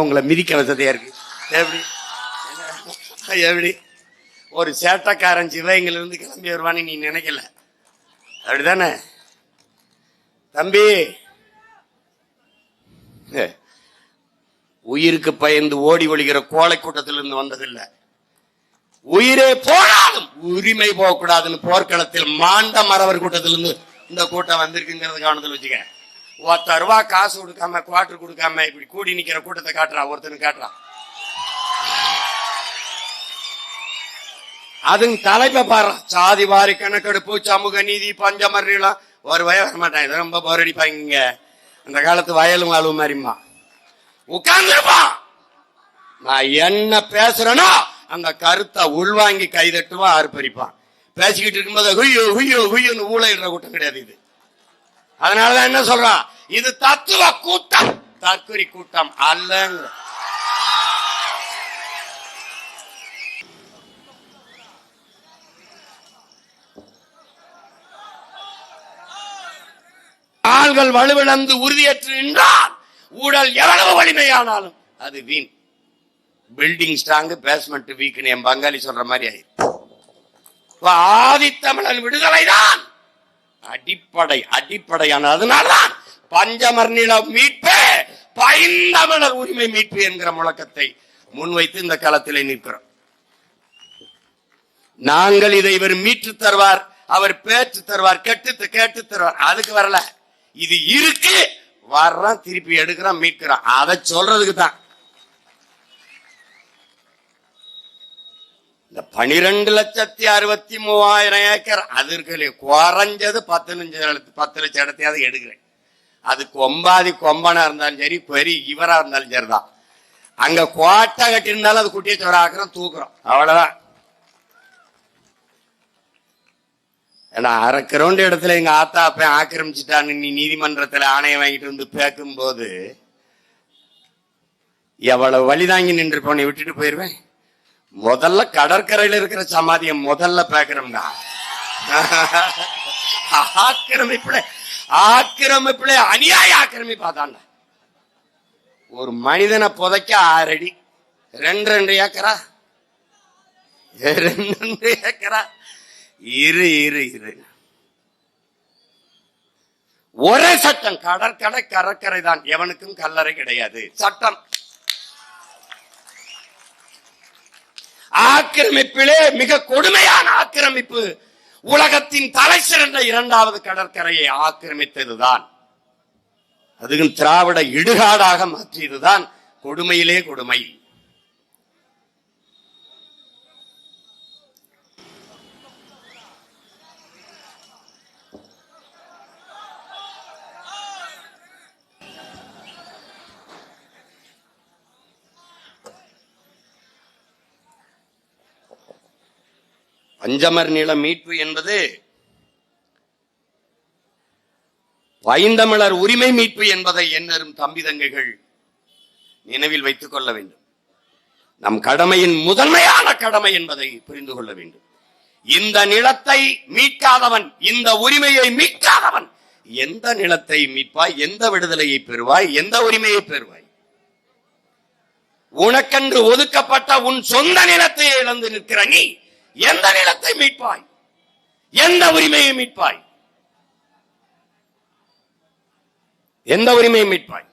உங்களை மிதிக்க வசதியா இருக்கு. எப்படி எப்படி ஒரு சேட்டக்காரன் சிவகங்கையில இருந்து கிளம்பி வருவான்னு நீ நினைக்கல, அப்படிதானே தம்பி? உயிருக்கு பயந்து ஓடி ஒழிகிற கோழை கூட்டத்திலிருந்து வந்ததில்லை. உயிரே போனாலும் உரிமை போகக்கூடாதுன்னு போர்க்களத்தில் மாண்ட மறவர் கூட்டத்திலிருந்து இந்த கூட்டம் வந்திருக்குங்கிறது கவனத்தில் வச்சுக்க. 10 ரூபா காசு கொடுக்காம குவார்டர் கொடுக்காம இப்படி கூடி நிக்கிற கூட்டத்தை காட்டுறான், ஒருத்தனு காட்டுறான். அதுங்க தலைப்பை பாரு, சாதி வாரி கணக்கெடுப்பு, சமூக நீதி, பஞ்சமர்லாம் ஒரு வய வர மாட்டான். இதை ரொம்ப போரடிப்பாங்க. அந்த காலத்து வயலும் வாழ்வு மாதிரிமா உட்கார்ந்துருப்பான். நான் என்ன பேசுறேனோ அந்த கருத்தை உள்வாங்கி கைதட்டுவான், ஆர்ப்பரிப்பான். பேசிக்கிட்டு இருக்கும்போது ஹுய்யோ ஹுய்யோ ஹுய்யோன்னு ஊழையிடுற கூட்டம் கிடையாது இது. அதனாலதான் என்ன சொல்றான், இது தத்துவ கூட்டம், தற்குறி கூட்டம் அல்லங்க. ஆள்கள் வலுவிழந்து உறுதியற்று நின்றால் ஊழல் எவ்வளவு வலிமையானாலும் அது வீண். பில்டிங் ஸ்ட்ராங், பேஸ்மெண்ட் வீக்னு என் பங்காளி சொல்ற மாதிரி ஆயிரு. ஆதித்தமிழன் விடுதலைதான் அடிப்படையான. அதனால்தான் பஞ்சமர்நில மீட்பு, பைந்தமிழர் உரிமை மீட்பு என்கிற முழக்கத்தை முன்வைத்து இந்த களத்திலே நிற்கிறோம். நாங்கள் இதை இவர் மீட்டு தருவார், அவர் பேச்சு தருவார், கேட்டு தருவார், அதுக்கு வரல. இது இருக்கு, வர்றோம், திருப்பி எடுக்கிறோம், மீட்கிறோம், அதை சொல்றதுக்கு தான். இந்த 12,63,000 ஏக்கர் அது இருக்கு, குறைஞ்சது 10 லட்சம் இடத்தையாவது எடுக்கிறேன். அது கொம்பாதி கொம்பனா இருந்தாலும் சரி, பெரிய இவரா இருந்தாலும் சரிதான். அங்க கோட்டை கட்டி இருந்தாலும் அது குட்டியை சோற ஆக்குறோம், தூக்குறோம், அவ்வளவுதான். ஏன்னா 1/2 கிரவுண்ட் இடத்துல எங்க ஆத்தா அப்ப ஆக்கிரமிச்சுட்டான்னு நீ நீதிமன்றத்துல ஆணையம் வாங்கிட்டு வந்து பேக்கும் போது எவ்வளவு வழி தாங்கி நின்று போன விட்டுட்டு போயிருவேன். முதல்ல கடற்கரையில இருக்கிற சமாதியை முதல்ல பேக்கிறோம்னா ஆக்கிரமிப்புல அநியாய ஆக்கிரமிப்பாதான். ஒரு மனிதனை புதைக்க 6 அடி, 2 ஏக்கரா, 2 ஏக்கரா. இரு ஒரே சட்டம், கடற்கரை தான், எவனுக்கும் கல்லறை கிடையாது சட்டம். ஆக்கிரமிப்பிலே மிக கொடுமையான ஆக்கிரமிப்பு உலகத்தின் தலை சிறந்த 2வது கடற்கரையை ஆக்கிரமித்ததுதான். அதுவும் திராவிட இடுகாடாக மாற்றியதுதான் கொடுமையிலே கொடுமை. பஞ்சமர் நில மீட்பு என்பது பைந்தமிழர் உரிமை மீட்பு என்பதை எண்ணரும் தம்பி தங்கைகள் நினைவில் வைத்துக் கொள்ள வேண்டும். நம் கடமையின் முதன்மையான கடமை என்பதை புரிந்து கொள்ள வேண்டும். இந்த நிலத்தை மீட்காதவன், இந்த உரிமையை மீட்காதவன் எந்த நிலத்தை மீட்பாய், எந்த விடுதலையை பெறுவாய், எந்த உரிமையை பெறுவாய்? உனக்கென்று ஒதுக்கப்பட்ட உன் சொந்த நிலத்தை இழந்து நிற்கிற நீ எந்த நிலத்தை மீட்பாய், எந்த உரிமையை மீட்பாய், எந்த உரிமையை மீட்பாய்?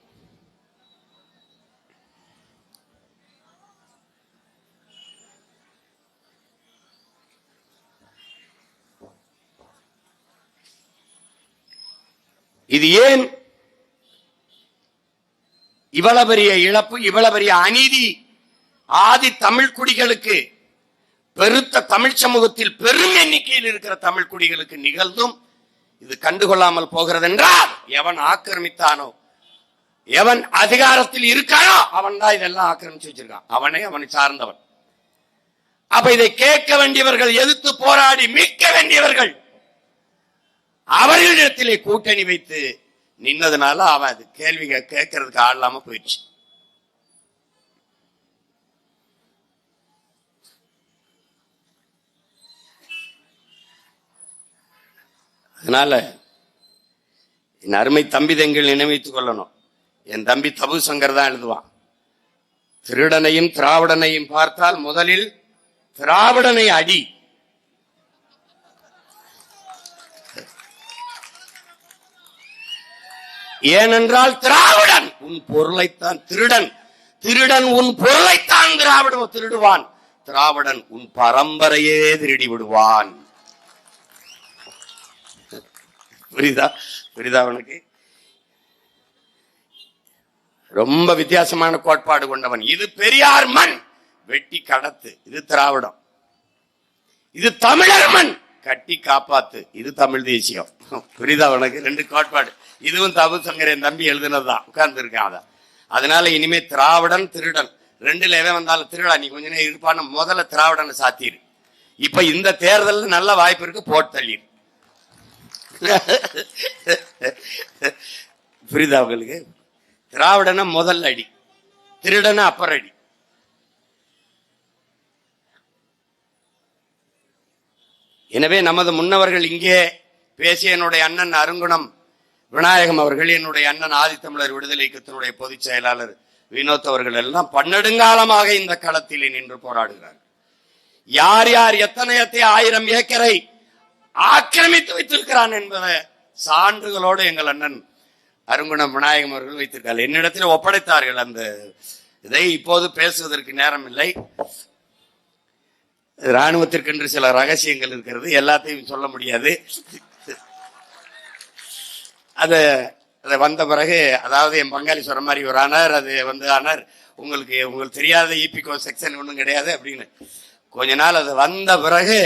இது ஏன் இவ்வளவு பெரிய இழப்பு, இவ்வளவு பெரிய அநீதி ஆதி தமிழ் குடிகளுக்கு, பெருத்த தமிழ் சமூகத்தில் பெரும் எண்ணிக்கையில் இருக்கிற தமிழ் குடிகளுக்கு நிகழ்ந்தும் இது கண்டுகொள்ளாமல் போகிறது என்றால், எவன் ஆக்கிரமித்தானோ, எவன் அதிகாரத்தில் இருக்கானோ அவன் தான் இதெல்லாம் ஆக்கிரமிச்சு வச்சிருக்கான். அவனை சார்ந்தவன். அப்ப இதை கேட்க வேண்டியவர்கள், எதிர்த்து போராடி மீட்க வேண்டியவர்கள் அவர்களிடத்திலே கூட்டணி வைத்து நின்னதுனால அவன் அது கேள்வி கேட்கறதுக்கு ஆள் இல்லாம போயிடுச்சு. அதனால என் அருமை தம்பி தங்கள் நினைவைத்துக் கொள்ளணும். என் தம்பி தபு சங்கர் தான் எழுதுவான், திருடனையும் திராவிடனையும் பார்த்தால் முதலில் திராவிடனை அடி. ஏனென்றால் திராவிடன் உன் பொருளைத்தான் திருடன், திருடன் உன் பொருளைத்தான் திராவிடன் திருடுவான், திராவிடன் உன் பரம்பரையே திருடி விடுவான். புரியுதா? புரியுதா உனக்கு? ரொம்ப வித்தியாசமான கோட்பாடு கொண்டவன். இது பெரியார் மண், வெட்டி கடத்து, இது திராவிடம். இது தமிழர் மண், கட்டி காப்பாத்து, இது தமிழ் தேசியம். புரியுதா உனக்கு? ரெண்டு கோட்பாடு. இதுவும் தபு சங்கர் என் தம்பி எழுதுனதுதான், உட்கார்ந்து இருக்கான். அதனால இனிமே திராவிடன் திருடன் ரெண்டுல எவன் வந்தாலும் திருடா நீ கொஞ்ச நேரம் இருப்பான்னு முதல்ல திராவிடனை சாத்திரு. இப்ப இந்த தேர்தல் நல்ல வாய்ப்பு இருக்கு, போட்டு தள்ளிடு. புரியுதா உங்களுக்கு? திராவிடனை முதல் அடி, திருடனை அப்புறம் அடி. எனவே நமது முன்னவர்கள் இங்கே பேசிய என்னுடைய அண்ணன் அருங்குணம் விநாயகம் அவர்கள், என்னுடைய அண்ணன் ஆதித்தமிழர் விடுதலை இயக்கத்தினுடைய பொதுச் செயலாளர் வினோத் அவர்கள் எல்லாம் பன்னெடுங்காலமாக இந்த களத்திலே நின்று போராடுகிறார். யார் யார் எத்தனை 1000 ஏக்கரை ஆக்கிரமித்து வைத்திருக்கிறான் என்பதை சான்றுகளோடு எங்கள் அண்ணன் அருங்குணம் விநாயகம் அவர்கள் வைத்திருக்கார்கள். என்னிடத்தில் ஒப்படைத்தார்கள். அந்த இதை இப்போது பேசுவதற்கு நேரம் இல்லை. இராணுவத்திற்கென்று சில ரகசியங்கள் இருக்கிறது, எல்லாத்தையும் சொல்ல முடியாது. அது வந்த பிறகு, அதாவது என் பங்காளி சொல்ற மாதிரி ஒரு ஆனார், அது ஆனார் உங்களுக்கு தெரியாத இபிகோ செக்ஷன் ஒன்றும் கிடையாது அப்படின்னு. கொஞ்ச நாள் அது வந்த பிறகு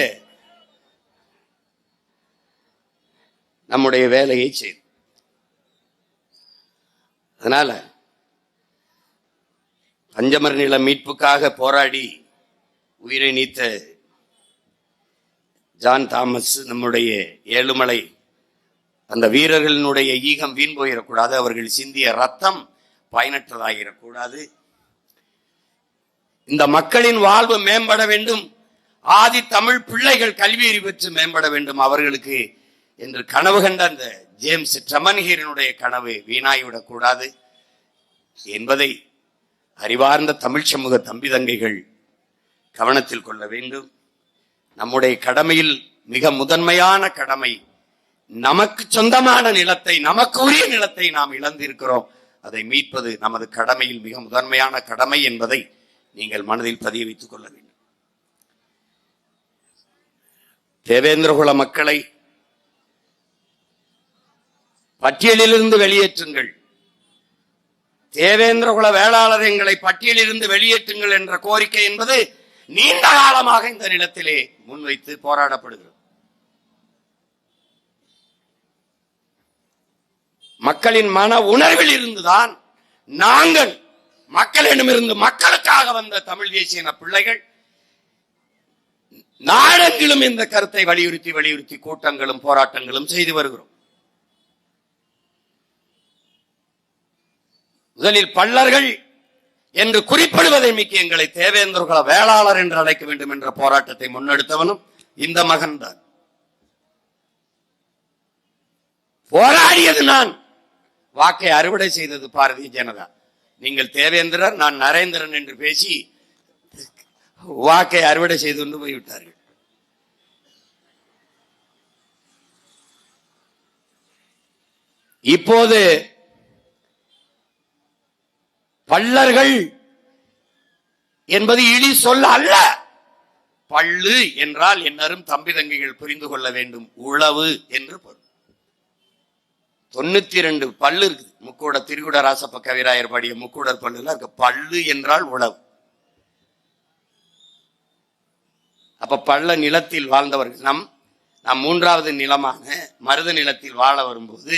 நம்முடைய வேலையை செய்து. அதனால பஞ்சமர் நில மீட்புக்காக போராடி உயிரை நீத்த ஜான் தாமஸ், நம்முடைய ஏழுமலை, அந்த வீரர்களினுடைய ஈகம் வீண் போயிடக்கூடாது, அவர்கள் சிந்திய ரத்தம் பயனற்றதாகிடக்கூடாது, இந்த மக்களின் வாழ்வு மேம்பட வேண்டும், ஆதி தமிழ் பிள்ளைகள் கல்வி அறிவு பெற்று மேம்பட வேண்டும் அவர்களுக்கு என்று கனவு கண்ட அந்த ஜேம்ஸ் ட்ரெமன்ஹீரனுடைய கனவு வீணாகிவிடக் கூடாது என்பதை அறிவார்ந்த தமிழ் சமூக தம்பி தங்கைகள் கவனத்தில் கொள்ள வேண்டும். நம்முடைய கடமையில் மிக முதன்மையான கடமை, நமக்கு சொந்தமான நிலத்தை, நமக்கு உரிய நிலத்தை நாம் இழந்திருக்கிறோம், அதை மீட்பது நமது கடமையில் மிக முதன்மையான கடமை என்பதை நீங்கள் மனதில் பதிய வைத்துக் கொள்ள வேண்டும். தேவேந்திரகுல மக்களை பட்டியலிலிருந்து வெளியேற்றுங்கள், தேவேந்திரகுல வேளாளர் எங்களை பட்டியலிலிருந்து வெளியேற்றுங்கள் என்ற கோரிக்கை என்பது நீண்ட காலமாக இந்த நிலத்திலே முன்வைத்து போராடப்படுகிறது. மக்களின் மன உணர்வில் இருந்துதான் நாங்கள் மக்களிடமிருந்து மக்களுக்காக வந்த தமிழ் தேசிய பிள்ளைகள் நாடெங்கிலும் இந்த கருத்தை வலியுறுத்தி கூட்டங்களும் போராட்டங்களும் செய்து வருகிறோம். முதலில் பள்ளர்கள் என்று குறிப்பிடுவதை மிக்க எங்களை தேவேந்திரகுல வேளாளர் என்று அழைக்க வேண்டும் என்ற போராட்டத்தை முன்னெடுத்தவனும் இந்த மகன் தான். போராடியது நான், வாக்கை அறுவடை செய்தது பாரதிய ஜனதா. நீங்கள் தேவேந்திரர், நான் நரேந்திரன் என்று பேசி வாக்கை அறுவடை செய்து கொண்டு போய்விட்டார்கள். இப்போது பள்ளர்கள் என்பது இழி சொல்ல அல்ல. பள்ளு என்றால் என்னரும் தம்பி தங்கைகள் புரிந்து கொள்ள வேண்டும், உழவு என்று பொருள். 92 பல்லு இருக்குது. முக்கூட திரிகுட ராசப்ப கவிராயர் பாடிய முக்கூடர் பல்லுல இருக்கு. பள்ளு என்றால் உழவு. அப்ப பள்ள நிலத்தில் வாழ்ந்தவர்கள் நாம் 3வது நிலமான மருத நிலத்தில் வாழ வரும்போது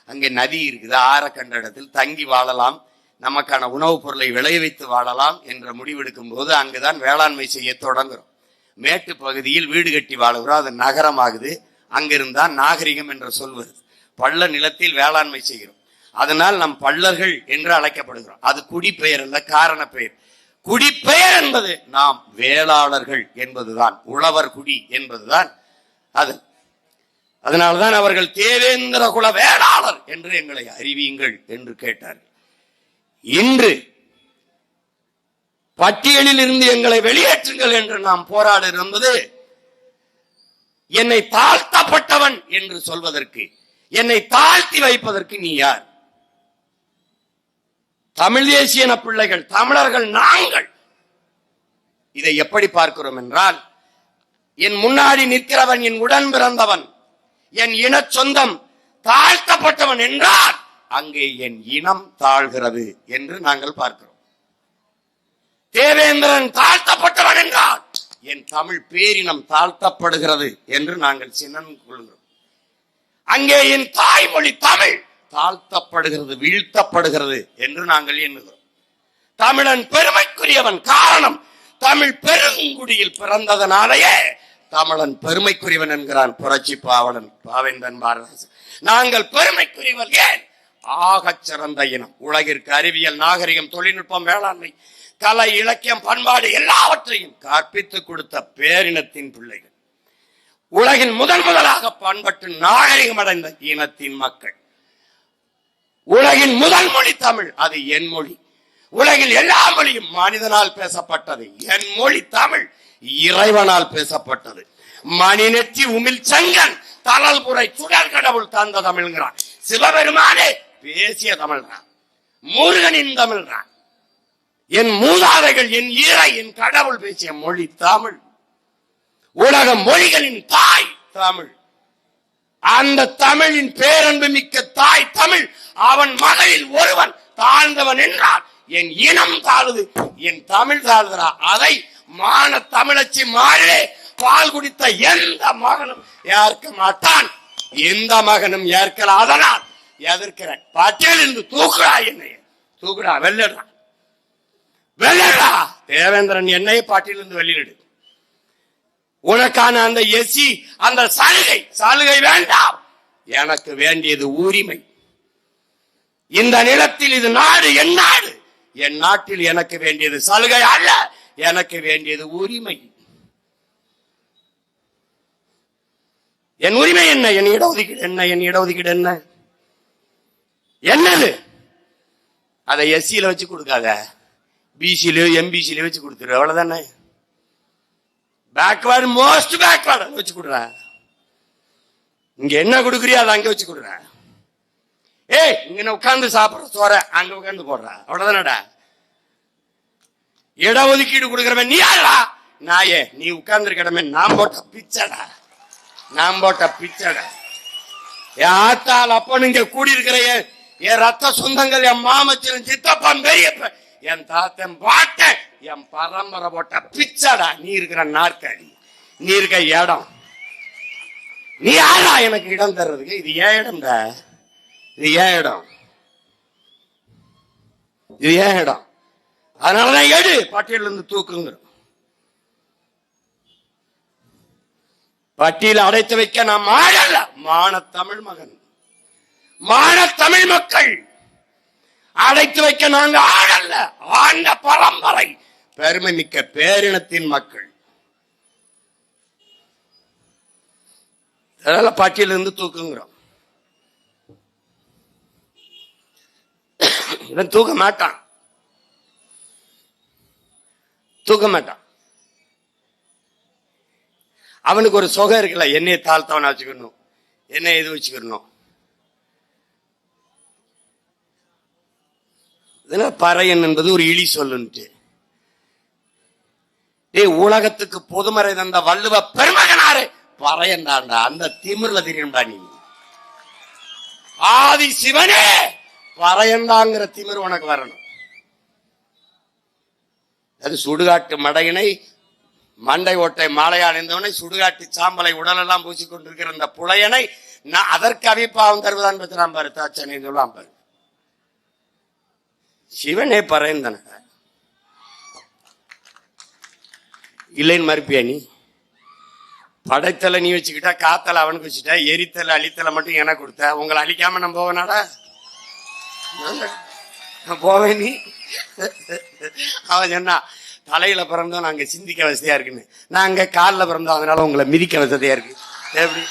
அங்கே நதி இருக்குது, ஆற கண்ட இடத்தில் தங்கி வாழலாம், நமக்கான உணவுப் பொருளை விளைவித்து வாழலாம் என்ற முடிவெடுக்கும் போது அங்குதான் வேளாண்மை செய்ய தொடங்குறோம். மேட்டு பகுதியில் வீடு கட்டி வாழுகிறோம், அது நகரமாகுது. அங்கிருந்தான் நாகரிகம் என்று சொல்வது. பள்ள நிலத்தில் வேளாண்மை செய்கிறோம், அதனால் நம் பள்ளர்கள் என்று அழைக்கப்படுகிறோம். அது குடிப்பெயர் அல்ல, காரண பெயர். குடிப்பெயர் என்பது நாம் வேளாளர்கள் என்பதுதான், உழவர் குடி என்பதுதான் அது. அதனால்தான் அவர்கள் தேவேந்திரகுல வேளாளர் என்று எங்களை அறிவியுங்கள் என்று கேட்டார்கள். இன்று பட்டியலில் இருந்து எங்களை வெளியேற்றுங்கள் என்று நாம் போராட இருந்தது என்னை தாழ்த்தப்பட்டவன் என்று சொல்வதற்கு, என்னை தாழ்த்தி வைப்பதற்கு நீ யார்? தமிழ் தேசியன பிள்ளைகள், தமிழர்கள் நாங்கள். இதை எப்படி பார்க்கிறோம் என்றால், என் முன்னாடி நிற்கிறவன் என் உடன் பிறந்தவன், என் இன சொந்தம் தாழ்த்தப்பட்டவன் என்றால் அங்கே என் இனம் தாழ்கிறது என்று நாங்கள் பார்க்கிறோம். தேவேந்திரன் தாழ்த்தப்பட்டவன் என்றால் என் தமிழ் பேரினம் தாழ்த்தப்படுகிறது என்று நாங்கள் சின்னம் கொள்கிறோம். அங்கே என் தாய்மொழி தமிழ் தாழ்த்தப்படுகிறது, வீழ்த்தப்படுகிறது என்று நாங்கள் எண்ணுகிறோம். தமிழன் பெருமைக்குரியவன். காரணம், தமிழ் பெருங்குடியில் பிறந்ததனாலேயே தமிழன் பெருமைக்குரியவன் என்கிறான் புரட்சி பாவலன் பாவேந்தன் பாரதாசன். நாங்கள் பெருமைக்குரியவர் ஏன்? ஆகச் சிறந்த இனம். உலகிற்கு அறிவியல், நாகரிகம், தொழில்நுட்பம், வேளாண்மை, கலை, இலக்கியம், பண்பாடு எல்லாவற்றையும் கற்பித்துக் கொடுத்த பேரினத்தின் பிள்ளைகள். உலகின் முதலாக பண்பட்டு நாகரிகம் அடைந்த இனத்தின் மக்கள். உலகின் முதல் மொழி தமிழ், அது என் மொழி. உலகில் எல்லா மொழியும் மனிதனால் பேசப்பட்டது, என் மொழி தமிழ் இறைவனால் பேசப்பட்டது. மணிநெற்றி உமிழ் செங்கன் தளல்புரை சுடர் கடவுள் தந்த தமிழ்கிறான். சிவபெருமானே பேசிய தமிழ்தான், முருகனின் தமிழ்தான். என் மூதாதைகள், என் ஈரை, என் கடவுள் பேசிய மொழி தமிழ். உலக மொழிகளின் தாய் தமிழ். அந்த தமிழின் பேரன்பு மிக்க தாய் தமிழ். அவன் மகளில் ஒருவன் தாழ்ந்தவன் என்றால் என் இனம் தாழ்வு, என் தமிழ் தாழ்கிறா. அதை மான தமிழச்சி மாறே பால் குடித்த எந்த மகனும் ஏற்க மாட்டான். எந்த மகனும் ஏற்கல. அதனால் எதிர்க்கிறேன். பட்டியலிருந்து தூக்குடா, என்னை தூக்குடா, வெள்ளடா, வெள்ளடா. தேவேந்திரன் என்னை பட்டியலிருந்து வெளியிடு. உனக்கான அந்த எஸ்சி, அந்த சலுகை வேண்டாம். எனக்கு வேண்டியது உரிமை. இந்த நிலத்தில் இது நாடு, என் நாடு. என் நாட்டில் எனக்கு வேண்டியது சலுகை அல்ல, எனக்கு வேண்டியது உரிமை. என் உரிமை என்ன? என் இடஒதுக்கீடு என்ன? என் இடஒதுக்கீடு என்ன? என்னது? அதை எஸ்சியில வச்சு கொடுக்காத, பிசிலயோ எம்பிசிலயோ வச்சு கொடுத்துரு. அவ்வளவுதானே. பேக்வர்டு, மோஸ்ட் பேக்வர்டு வச்சு கொடுற. இங்க என்ன கொடுக்குறியா அதை அங்க வச்சு கொடுற. ஏய், இங்க உட்கார்ந்து சாப்பிடுற சோற அங்க உட்கார்ந்து போடுற. அவ்வளவுதானடா. இடஒதுக்கீடு கொடுக்கிறவன் நீ யாரா? நாயே, நீ உட்கார்ந்து இருக்கடமே. நான் போட்ட பிச்சடா, நான் போட்ட பிச்சடா. என் ஆத்தால் அப்பனும் இங்க கூடி இருக்கிற என் ரத்த சொந்தங்கள், என் மாமச்சன், சித்தப்பன், பெரியப்ப, என் தாத்தன், பாட்டன், என் பரம்பரை போட்ட பிச்சடா. நீ இருக்கிற நாற்காலி, நீ இருக்க இடம். நீ யாரா எனக்கு இடம் தர்றதுக்கு? இது ஏன் இடம்டா, இது ஏன் இடம், இது ஏன் இடம். அதனாலதான் எடு, பட்டியல இருந்து தூக்குங்க. பட்டியல அடைத்து வைக்க நாம் ஆடல்ல, மான தமிழ் மகன், மான தமிழ் மக்கள். அடைத்து வைக்க நாங்க ஆடல்ல, ஆண்ட பரம்பரை, பெருமை மிக்க பேரினத்தின் மக்கள். அதனால பட்டியலிருந்து தூக்குங்கிறோம். இவன் தூக்க மாட்டான், தூக்க மாட்டான். அவனுக்கு ஒரு சொகம் இருக்குல்ல, என்னைய தாழ்த்தவனா வச்சுக்கணும், என்ன இது வச்சுக்கணும். பறையன் என்பது ஒரு இழி சொல்லுன்ட்டு. உலகத்துக்கு பொதுமறை தந்த வள்ளுவ பெருமகனாரு பறையன் தாண்டா. அந்த திமிர்ல தெரியும்டா நீ. ஆதி சிவனே பறையன்தாங்கிற திமிர் உனக்கு வரணும். அது சுடுகாட்டு மடையினை மண்டை ஓட்டை மாலையா அணிந்தவனை, சுடுகாட்டு சாம்பலை உடலெல்லாம் பூசிக்கொண்டிருக்கிற அந்த புலையனை நான் அதற்கு அவிப்பாவம் தருவதான் பத்திராம் பாரு, தாச்சனை சொல்லாம் பாரு. சிவனே பறையன் இல்லைன்னு மறுப்பியா நீ? படைத்தலை நீ வச்சுக்கிட்டா, காத்தலை அவனுக்கு வச்சுட்டா, எரித்தலை அழித்தலை மட்டும் எனக்கு கொடுத்த. உங்களை அழிக்காம நான் போவேனாடா? போவேன் நீ? அவன் சொன்னா தலையில பிறந்தோம் நாங்க சிந்திக்க வசதியா இருக்குன்னு, நாங்க காலில் பிறந்தோம் அதனால உங்களை மிதிக்க வசதியா இருக்கு. எப்படி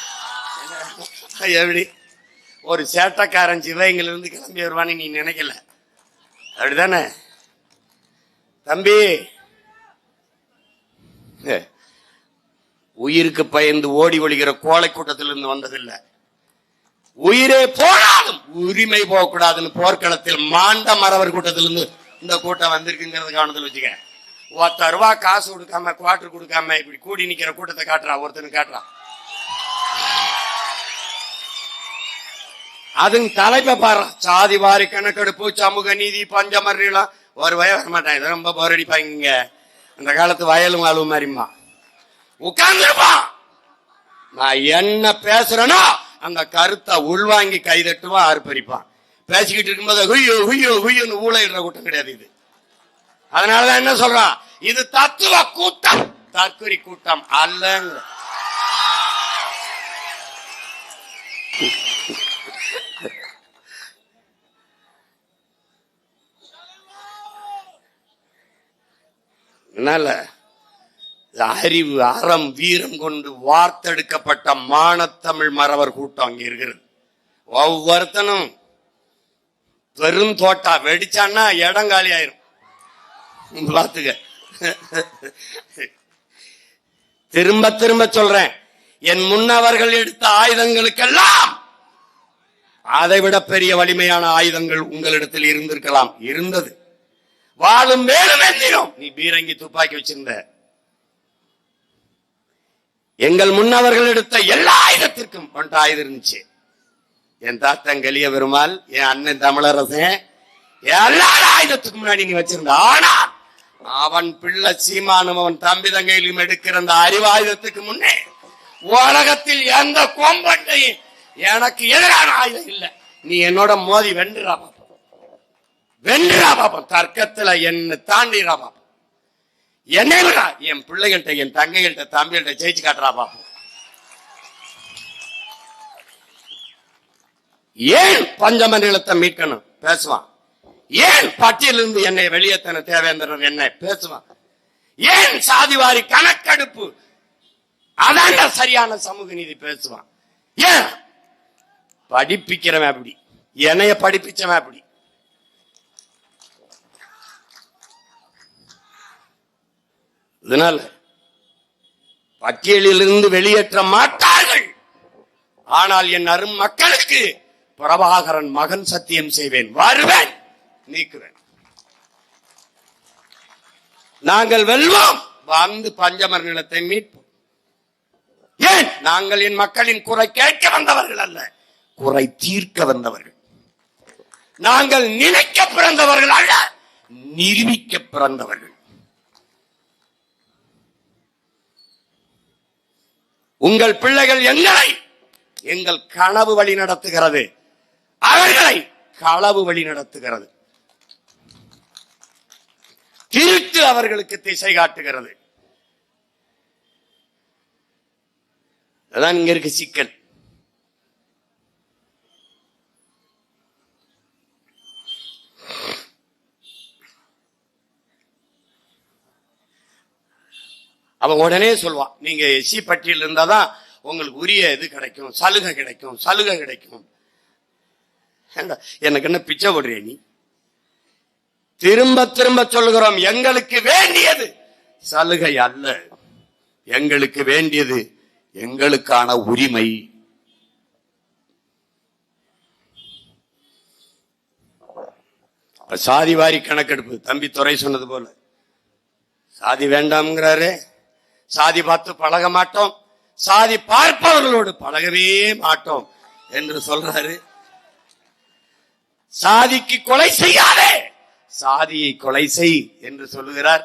எப்படி ஒரு சேட்டக்காரன் சிவகங்கையில இருந்து கிளம்பி வருவான்னு நீ நினைக்கல, அப்படிதானே தம்பி? உயிருக்கு பயந்து ஓடி ஒழிகிற கோழை கூட்டத்திலிருந்து வந்ததில்லை. உயிரே போனாலும் உரிமை போகக்கூடாதுன்னு போர்க்களத்தில் மாண்ட மறவர் கூட்டத்திலிருந்து இந்த கூட்டம் வந்திருக்குங்கிறது கவனத்தில் வச்சுக்க. 10 ரூபா காசு கொடுக்காம குவார்டர் கொடுக்காம இப்படி கூடி நிக்கிற கூட்டத்தை காட்டுறா, ஒருத்தனுக்கு காட்டுறா. அதுங்க தலைப்பை பாரு, சாதி வாரி கணக்கெடுப்பு, சமூக நீதி, பஞ்சமர்லாம் ஒரு வய வரமாட்டாங்க. ரொம்ப போரடிப்பாங்க. அந்த காலத்து வயலும் வாழ்வு மாதிரிமா உட்கார்ந்துருப்பான். நான் என்ன பேசுறேனோ அந்த கருத்தை உள்வாங்கி கைதட்டுவான், ஆர்ப்பரிப்பான். பேசிக்கிட்டு இருக்கும்போது ஹுய்யோ ஹுய்யோ ஹுய்யோன்னு ஊழையிடுற கூட்டம் கிடையாது இது. அதனாலதான் என்ன சொல்றான், இது தத்துவ கூட்டம், தற்குறி கூட்டம் அல்லங்க. அதனால அறிவு, அறம், வீரம் கொண்டு வார்த்தெடுக்கப்பட்ட மானத்தமிழ் மறவர் கூட்டம் அங்க இருக்கிறது. ஒவ்வொருத்தனும் பெரும் தோட்டா வெடிச்சான்னா இடம் காலி ஆயிரும். பார்த்துக்க. திரும்ப திரும்ப சொல்றேன், என் முன்னவர்கள் எடுத்த ஆயுதங்களுக்கெல்லாம் அதைவிட பெரிய வலிமையான ஆயுதங்கள் உங்களிடத்தில் இருந்திருக்கலாம், இருந்தது. வாழும் மேலும் எந்திரும். நீ பீரங்கி துப்பாக்கி வச்சிருந்த. எங்கள் முன்னவர்கள் எடுத்த எல்லா ஆயுதத்திற்கும் கொண்ட ஆயுதம் இருந்துச்சு. என் தாத்தன் கலிய பெருமாள், என் அண்ணன் தமிழரசன், எல்லா ஆயுதத்துக்கு முன்னாடி நீ வச்சிருந்த. ஆனா அவன் பிள்ளை சீமானும் அவன் தம்பி தங்கையிலும் எடுக்கிற அந்த அறிவாயுதத்துக்கு முன்னே உலகத்தில் எந்த கோம்பட்டையும் எனக்கு எதிரான ஆயுதம் இல்லை. நீ என்னோட மோதி வென்றுரா பாப்பா, வென்றுரா பாப்பா. தர்க்கத்துல என்ன தாண்டிரா பாப்பா. என்னை விடா என் பிள்ளைகள்கிட்ட, என் தங்கைகள்கிட்ட, தம்பிகள்கிட்ட ஜெயிச்சு காட்டுறா பாப்பா. ஏன் பஞ்சமண்டலத்தை மீட்கணும் பேசுவான். ஏன் பட்டியலிருந்து என்னை வெளியேற்ற தேவேந்திரன் என்ன பேசுவான். ஏன் சாதிவாரி கணக்கெடுப்பு அதான சரியான சமூக நீதி பேசுவான். ஏன் படிப்பிக்கிறவன் அப்படி, என்னைய படிப்பிச்சவன் அப்படி. இதனால பட்டியலிலிருந்து வெளியேற்ற மாட்டார்கள். ஆனால் என் அரும் மக்களுக்கு பிரபாகரன் மகன் சத்தியம் செய்வேன், வருவேன், நீக்குவேன். நாங்கள் வெல்வோம், வந்து பஞ்சமர் நிலத்தை மீட்போம். ஏன் நாங்கள் என் மக்களின் குறை கேட்க வந்தவர்கள் அல்ல, குறை தீர்க்க வந்தவர்கள். நாங்கள் நினைக்க பிறந்தவர்கள் அல்ல, நிரூபிக்க பிறந்தவர்கள். உங்கள் பிள்ளைகள் எங்களை எங்கள் கனவு வழி நடத்துகிறது, அவர்களை களவு வழி நடத்துகிறது. திருட்டு அவர்களுக்கு திசை காட்டுகிறது. அதான் இங்க இருக்கு சிக்கல். அவன் உடனே சொல்வான், நீங்க எஸ்சி பட்டியல் இருந்தாதான் உங்களுக்கு உரிய இது கிடைக்கும், சலுகை கிடைக்கும், சலுகை கிடைக்கும். எனக்கு என்ன பிச்சை போடுறிய நீ? திரும்ப திரும்ப சொல்கிறோம், எங்களுக்கு வேண்டியது சலுகை அல்ல, எங்களுக்கு வேண்டியது எங்களுக்கான உரிமை. சாதிவாரி கணக்கெடுப்பு, தம்பி துரை சொன்னது போல சாதி வேண்டாம்ங்கிறாரு. சாதி பார்த்து பழக மாட்டோம், சாதி பார்ப்பவர்களோடு பழகவே மாட்டோம் என்று சொல்றாரு. சாதிக்கு கொலை செய்யாதே, சாதியை கொலை செய் என்று சொல்லுகிறார்.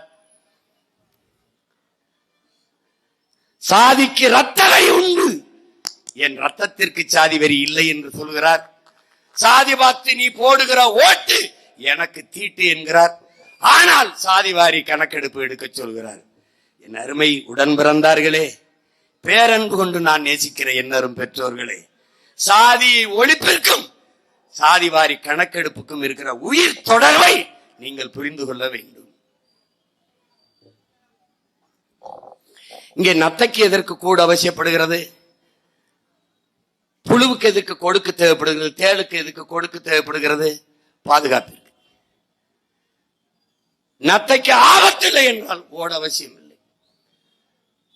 சாதிக்கு ரத்தனை உண்டு, என் ரத்தத்திற்கு சாதி வரி இல்லை என்று சொல்கிறார். சாதி பார்த்து நீ போடுகிற ஓட்டு எனக்கு தீட்டு என்கிறார். ஆனால் சாதிவாரி கணக்கெடுப்பு எடுக்க சொல்கிறார். என் அருமை உடன் பிறந்தார்களே, பேரன்பு கொண்டு நான் நேசிக்கிற என்னரும் பெற்றோர்களே, சாதி ஒழிப்பிற்கும் சாதிவாரி கணக்கெடுப்புக்கும் இருக்கிற உயிர் தொடர்பை நீங்கள் புரிந்து கொள்ள வேண்டும். இங்கே நத்தைக்கு எதற்கு கூட அவசியப்படுகிறது? புழுவுக்கு எதுக்கு கொடுக்கு தேவைப்படுகிறது? தேளுக்கு எதுக்கு கொடுக்கு தேவைப்படுகிறது? பாதுகாப்பிற்கு. நத்தைக்கு ஆபத்து இல்லை என்றால் ஓட அவசியம் இல்லை.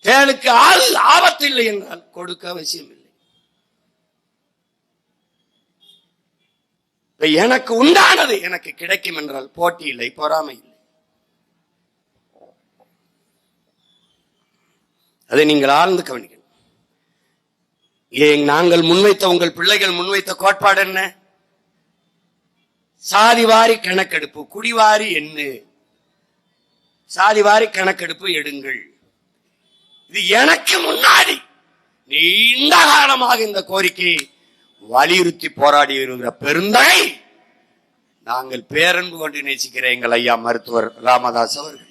தேனுக்கு ஆபத்து இல்லை என்றால் கொடுக்க அவசியம் இல்லை. எனக்கு உண்டானது எனக்கு கிடைக்கும் என்றால் போட்டி இல்லை, பொறாமை இல்லை. அதை நீங்கள் ஆழ்ந்து கவனிக்கணும். நாங்கள் முன்வைத்த, உங்கள் பிள்ளைகள் முன்வைத்த கோட்பாடு என்ன? சாதிவாரி கணக்கெடுப்பு, குடிவாரி எண்ணு, சாதிவாரி கணக்கெடுப்பு எடுங்கள். இது எனக்கு முன்னாடி நீண்ட காலமாக இந்த கோரிக்கையை வலியுறுத்தி போராடி வருகிற பெருந்தகை நாங்கள் பேரன்பு கொண்டு நேசிக்கிற எங்கள் ஐயா மருத்துவர் ராமதாஸ் அவர்கள்.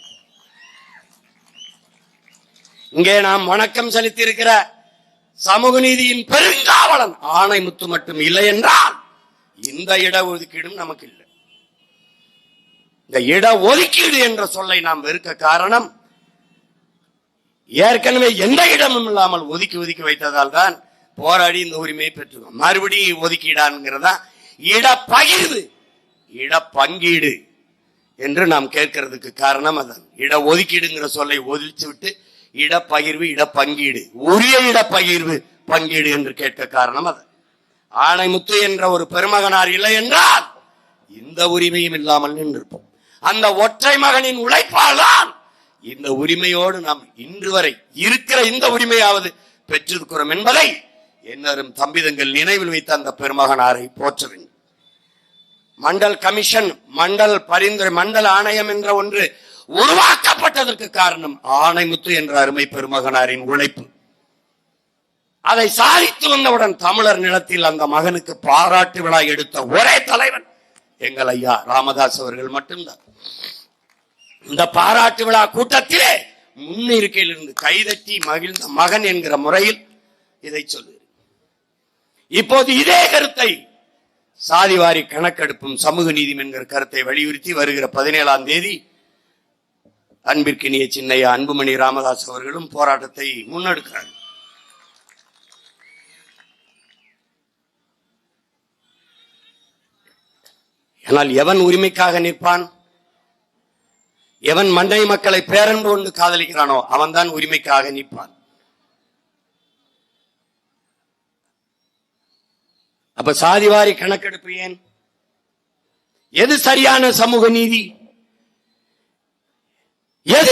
இங்கே நாம் வணக்கம் செலுத்தி இருக்கிற சமூக நீதியின் பெருங்காவலன் ஆணைமுத்து மட்டும் இல்லை என்றால் இந்த இடஒதுக்கீடும் நமக்கு இல்லை. இந்த இடஒதுக்கீடு என்ற சொல்லை நாம் வெறுக்க காரணம், ஏற்கனவே எந்த இடமும் இல்லாமல் ஒதுக்கி ஒதுக்கி வைத்ததால் தான் போராடி இந்த உரிமையை பெற்றுக்கோம். மறுபடியும் ஒதுக்கீடாங்கிறதா இடப்பகிர்வு, இடப்பங்கீடு என்று நாம் கேட்கறதுக்கு காரணம் அதான். இடஒதுக்கீடுங்கிற சொல்லை ஒதுச்சு விட்டு இடப்பகிர்வு, இடப்பங்கீடு, உரிய இடப்பகிர்வு பங்கீடு என்று கேட்க காரணம் அது. ஆணைமுத்து என்ற ஒரு பெருமகனார் இல்லை என்றால் இந்த உரிமையும் இல்லாமல் நின்றிருப்போம். அந்த ஒற்றை மகனின் உழைப்பால் தான் இந்த உரிமையோடு நாம் இன்று வரை இருக்கிற இந்த உரிமையாவது பெற்றிருக்கிறோம் என்பதை என்னரும் தம்பிதங்கள் நினைவில் வைத்த அந்த பெருமகனாரை போற்ற வேண்டும். மண்டல் கமிஷன், மண்டல் பரிந்துரை, மண்டல் ஆணையம் என்ற ஒன்று உருவாக்கப்பட்டதற்கு காரணம் ஆணைமுத்து என்ற அருமை பெருமகனாரின் உழைப்பு. அதை சாதித்து வந்தவுடன் தமிழர் நிலத்தில் அந்த மகனுக்கு பாராட்டு விழா எடுத்த ஒரே தலைவன் எங்கள் ஐயா ராமதாஸ் அவர்கள் மட்டும்தான். இந்த பாராட்டு விழா கூட்டத்திலே முன்னிருக்கையில் இருந்து கைதட்டி மகிழ்ந்த மகன் என்கிற முறையில் இதை சொல்லு. இப்போது இதே கருத்தை சாதிவாரி கணக்கெடுப்பும் சமூக நீதியும் என்கிற கருத்தை வலியுறுத்தி வருகிற 17ஆம் தேதி அன்பிற்கினிய சின்னையா அன்புமணி ராமதாஸ் அவர்களும் போராட்டத்தை முன்னெடுக்கிறார். ஆனால் எவன் உரிமைக்காக நிற்பான், எவன் மண்டை மக்களை பேரன்பு கொண்டு காதலிக்கிறானோ அவன்தான் உரிமைக்காக நிற்பான். அப்ப சாதிவாரி கணக்கெடுப்பு ஏன்? எது சரியான சமூக நீதி? எது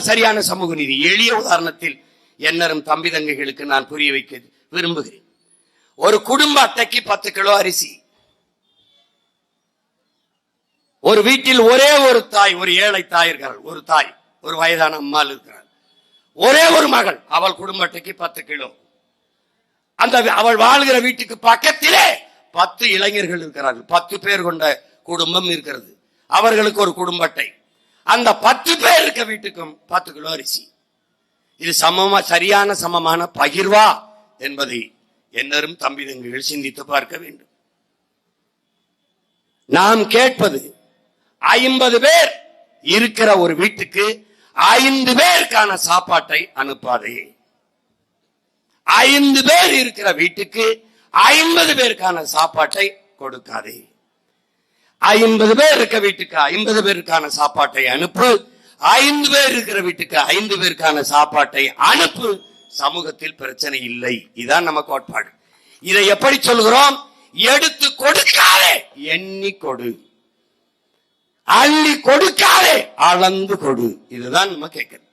சரியான சமூக நீதி? எளிய உதாரணத்தில் என்னரும் தம்பி தங்கைகளுக்கு நான் புரிய வைக்க விரும்புகிறேன். ஒரு குடும்ப அட்டைக்கு 10 கிலோ அரிசி. ஒரு வீட்டில் ஒரே ஒரு தாய், ஒரு ஏழை தாய் இருக்கிறாள், ஒரு தாய், ஒரு வயதான அம்மாள் இருக்கிறாள், ஒரே ஒரு மகள், அவள் குடும்ப அட்டைக்கு 10 கிலோ. அந்த அவள் வாழ்கிற வீட்டுக்கு பக்கத்திலே 10 இளைஞர்கள் இருக்கிறார்கள், 10 பேர் கொண்ட குடும்பம் இருக்கிறது, அவர்களுக்கு ஒரு குடும்ப அட்டை. அந்த 10 பேர் இருக்க வீட்டுக்கும் 10 கிலோ அரிசி. இது சரியான சமமான பகிர்வா என்பதை என்னரும் தம்பி தங்கைகள் சிந்தித்து பார்க்க வேண்டும். நாம் கேட்பது 50 பேர் இருக்கிற ஒரு வீட்டுக்கு 5 பேருக்கான சாப்பாட்டை அனுப்பாதே. 5 பேர் இருக்கிற வீட்டுக்கு 50 பேருக்கான சாப்பாட்டை கொடுக்காதே. 50 பேர் இருக்க வீட்டுக்கு 50 பேருக்கான சாப்பாட்டை அனுப்பு. 5 பேர் இருக்கிற வீட்டுக்கு 5 பேருக்கான சாப்பாட்டை அனுப்பு. சமூகத்தில் பிரச்சனை இல்லை. இதான் நம்ம கோட்பாடு. இதை எப்படி சொல்கிறோம்? எடுத்து கொடுக்காதே, எண்ணி கொடு. அள்ளி கொடுக்காதே, அளந்து கொடு. இதுதான் நம்ம கேட்கிறோம்.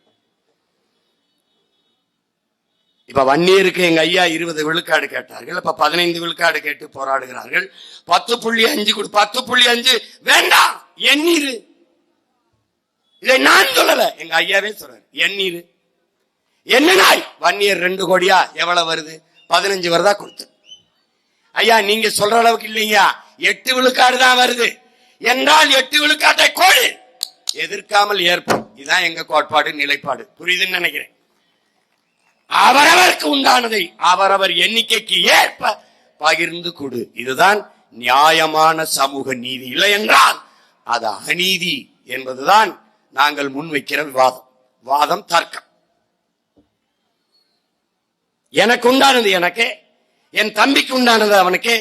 இப்ப வன்னியருக்கு எங்க ஐயா 20 விழுக்காடு கேட்டார்கள். இப்ப 15 விழுக்காடு கேட்டு போராடுகிறார்கள். 10.5 கொடு. 10.5 வேண்டாம், எண்ணீரு. இதை நான் சொல்லல, எங்க ஐயாவே சொல்றாரு. எண்ணீரு என்ன நாய்? வன்னியர் 2 கோடியா? எவ்வளவு வருது? 15 வருதா? கொடுத்து. ஐயா நீங்க சொல்ற அளவுக்கு இல்லையா, 8 விழுக்காடு தான் வருது என்றால் 8 விழுக்காட்டை கோடு, எதிர்க்காமல் ஏற்போம். இதுதான் எங்க கோட்பாடு, நிலைப்பாடு. புரியுதுன்னு நினைக்கிறேன். அவரவருக்கு உண்டானதை அவரவர் எண்ணிக்கைக்கு ஏற்ப பகிர்ந்து கொடு. இதுதான் நியாயமான சமூக நீதி. இல்லை என்றால் அது அநீதி என்பதுதான் நாங்கள் முன்வைக்கிற வாதம் தர்க்கம். எனக்கு உண்டானது எனக்கு, என் தம்பிக்கு உண்டானது அவனுக்கு,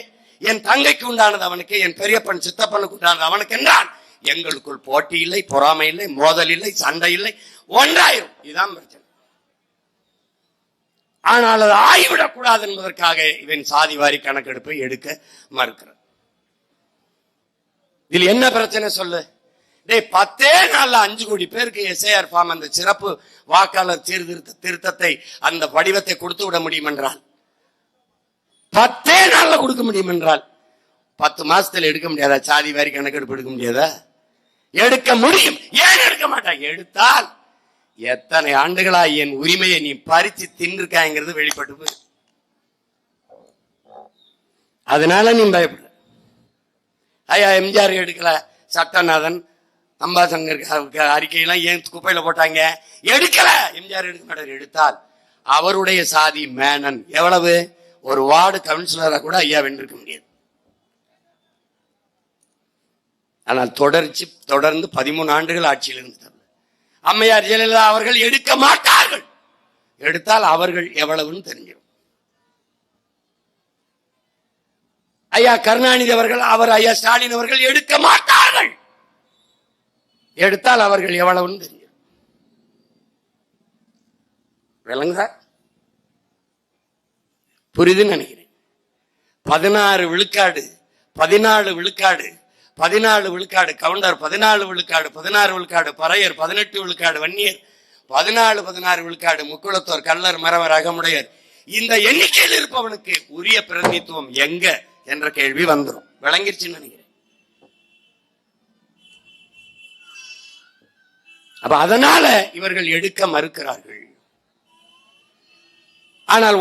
என் தங்கைக்கு உண்டானது அவனுக்கு, என் பெரியப்பன் சித்தப்பனுக்கு உண்டானது அவனுக்கு என்றால் எங்களுக்குள் போட்டி இல்லை, பொறாமை இல்லை, மோதல் இல்லை, சண்டை இல்லை, ஒன்றாயிரும். இதுதான் பிரச்சனை. ஆனால் அது ஆகிவிடக் கூடாது என்பதற்காக இவன் சாதிவாரி கணக்கெடுப்பை எடுக்க மறுக்கிறார். இதுல என்ன பிரச்சனை சொல்லு? 10 நாள்ல 5 கோடி பேருக்கு எஸ்ஐஆர் ஃபார்ம் அந்த சிறப்பு வாக்காளர் திருத்தத்தை அந்த வடிவத்தை கொடுத்து விட முடியும் என்றால், 10 நாள்ல கொடுக்க முடியும் என்றால் 10 மாசத்துல எடுக்க முடியாதா? சாதி வாரி கணக்கெடுப்பு எடுக்க முடியாதா? எடுக்க முடியும். ஏன் எடுக்க மாட்டாங்க? எடுத்தால் எத்தனை ஆண்டுகளா என் உரிமையை நீ பறிச்சு தின்றுக்காங்கிறது வெளிப்பட்டு போய், அதனால நீ பயப்பட. ஐயா எம்ஜிஆர் எடுக்கல, சட்டநாதன் அம்பாசங்கர் அறிக்கையெல்லாம் ஏன் குப்பையில போட்டாங்க? எடுக்கல. எம்ஜிஆர் எடுக்க மாட்டார். எடுத்தால் அவருடைய சாதி மேனன் எவ்வளவு? ஒரு வார்டு கவுன்சிலரா கூட ஐயா வென்றிருக்க முடியாது. ஆனால் தொடர்ந்து 13 ஆண்டுகள் ஆட்சியில் இருந்தார். அம்மையார் ஜெயலலிதா அவர்கள் எடுக்க மாட்டார்கள். எடுத்தால் அவர்கள் எவ்வளவுன்னு தெரிஞ்சிடும். ஐயா கருணாநிதி அவர்கள், ஐயா ஸ்டாலின் அவர்கள் எடுக்க மாட்டார்கள். எடுத்தால் அவர்கள் எவ்வளவுன்னு தெரிஞ்சிடும். விளங்குதா? புரியுதுன்னு நினைக்கிறேன். 16 விழுக்காடு, 14 விழுக்காடு, 14 விழுக்காடு கவுண்டர், 14 விழுக்காடு, 16 விழுக்காடு பறையர், 18 விழுக்காடு வன்னியர், 14 விழுக்காடு முக்குளத்தோர், கள்ளர், மறவர், அகமுடையர். இந்த எண்ணிக்கையில் இருப்பவனுக்கு உரிய பிரதிநிதித்துவம் எங்க என்ற கேள்வி வந்துடும். விளங்கிருச்சுன்னு நினைக்கிறேன். அப்ப அதனால இவர்கள் எடுக்க மறுக்கிறார்கள். ஆனால்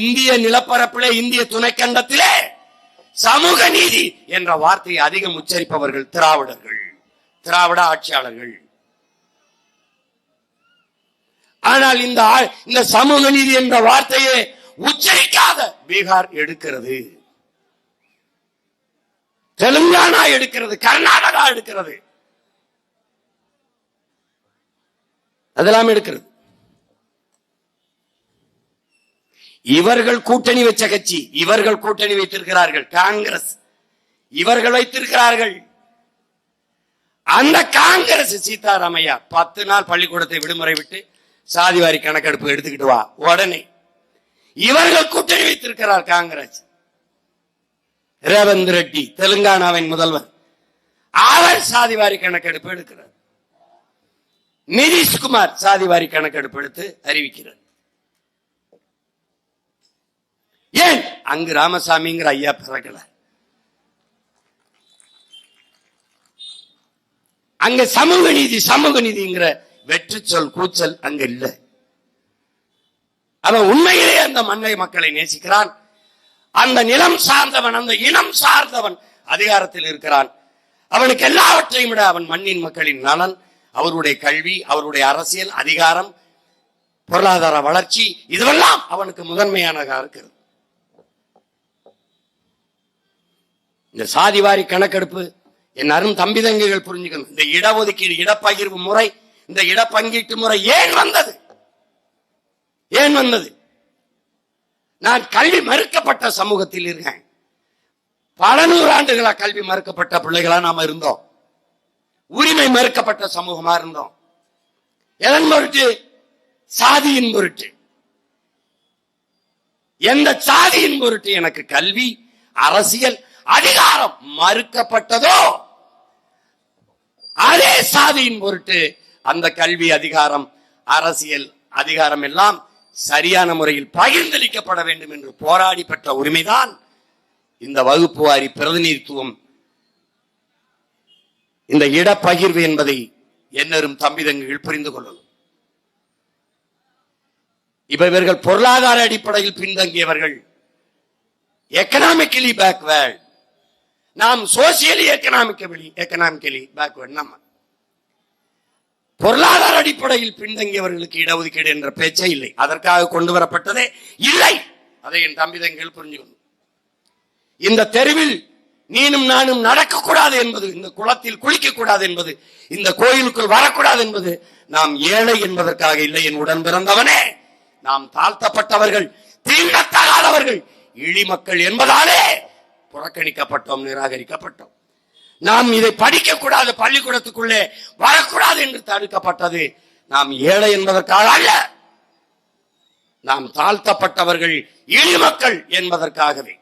இந்திய நிலப்பரப்பிலே, இந்திய துணைக்கண்டத்திலே சமூக நீதி என்ற வார்த்தையை அதிகம் உச்சரிப்பவர்கள் திராவிடர்கள், திராவிட ஆட்சியாளர்கள். ஆனால் இந்த சமூக நீதி என்ற வார்த்தையை உச்சரிக்காத பீகார் எடுக்கிறது, தெலுங்கானா எடுக்கிறது, கர்நாடகா எடுக்கிறது, அதெல்லாம் எடுக்கிறது. இவர்கள் கூட்டணி வச்ச கட்சி, இவர்கள் கூட்டணி வைத்திருக்கிறார்கள். காங்கிரஸ் இவர்கள் வைத்திருக்கிறார்கள். அந்த காங்கிரஸ் சீதாராமையா 10 நாள் பள்ளிக்கூடத்தை விடுமுறை விட்டு சாதிவாரி கணக்கெடுப்பு எடுத்துக்கிட்டு வா உடனே. இவர்கள் கூட்டணி வைத்திருக்கிறார் காங்கிரஸ். ரேவந்த் ரெட்டி தெலுங்கானாவின் முதல்வர், அவர் சாதிவாரி கணக்கெடுப்பு எடுக்கிறார். நிதிஷ்குமார் சாதிவாரி கணக்கெடுப்பு எடுத்து அறிவிக்கிறார். ஏன்? அங்கு ராமசாமிங்கிற ஐயா பிறக்கல. அங்க சமூக நீதிங்கிற வெற்றி சொல் கூச்சல் அங்க இல்ல. அவன் உண்மையிலே அந்த மண்ணை மக்களை நேசிக்கிறான். அந்த நிலம் சார்ந்தவன், அந்த இனம் சார்ந்தவன் அதிகாரத்தில் இருக்கிறான். அவனுக்கு எல்லாவற்றையும் விட அவன் மண்ணின் மக்களின் நலன், அவருடைய கல்வி, அவருடைய அரசியல் அதிகாரம், பொருளாதார வளர்ச்சி, இதுவெல்லாம் அவனுக்கு முதன்மையானதாக இருக்கிறது. இந்த சாதிவாரி கணக்கெடுப்பு என் அரும் தம்பி தங்கைகள் புரிஞ்சுக்கணும். இந்த இடஒதுக்கீடு, இடப்பகிர்வு முறை, இந்த இடப்பங்கீட்டு முறை ஏன் வந்தது? ஏன் வந்தது? நான் கல்வி மறுக்கப்பட்ட சமூகத்தில் இருக்கேன். பல 100 ஆண்டுகளா கல்வி மறுக்கப்பட்ட பிள்ளைகளா நாம இருந்தோம். உரிமை மறுக்கப்பட்ட சமூகமா இருந்தோம். எதன் பொருட்டு? சாதியின் பொருட்டு. எந்த சாதியின் பொருட்டு எனக்கு கல்வி, அரசியல், அதிகாரம் மறுக்கப்பட்டதோ அதே சாதியின் பொருட்டு அந்த கல்வி, அதிகாரம், அரசியல், அதிகாரம் எல்லாம் சரியான முறையில் பகிர்ந்தளிக்கப்பட வேண்டும் என்று போராடி பெற்ற உரிமைதான் இந்த வகுப்பு வாரி பிரதிநிதித்துவம், இந்த இடப்பகிர்வு என்பதை என்னரும் தம்பி தங்கைகள் புரிந்து கொள்ளணும். இப்ப இவர்கள் பொருளாதார அடிப்படையில் பின்தங்கியவர்கள், எக்கனாமிக்கலி பேக்வேர்ட். நாம் சோசியலி எக்கனாமிக்கலி பேக்வேர்ட். நம்ம பொருளாதார அடிப்படையில் பின்தங்கியவர்களுக்கு இடஒதுக்கீடு என்ற பேச்சே இல்லை. அதற்காக கொண்டு வரப்பட்டதே இல்லை. அதை என் தம்பி தங்கைகள் புரிஞ்சுக்கணும். இந்த தெருவில் நீனும் நானும் நடக்கக்கூடாது என்பது, இந்த குளத்தில் குளிக்க கூடாது என்பது, இந்த கோயிலுக்குள் வரக்கூடாது என்பது நாம் ஏழை என்பதற்காக இல்லை. என் உடன் பிறந்தவனே, நாம் தாழ்த்தப்பட்டவர்கள், தீண்டத்தகாதவர்கள், இழி மக்கள் என்பதாலே புறக்கணிக்கப்பட்டோம், நிராகரிக்கப்பட்டோம். நாம் இதை படிக்க கூடாது, பள்ளிக்கூடத்துக்குள்ளே வரக்கூடாது என்று தடுக்கப்பட்டது நாம் ஏழை என்பதற்காக அல்ல. நாம் தாழ்த்தப்பட்டவர்கள், இழிமக்கள் என்பதற்காகவே.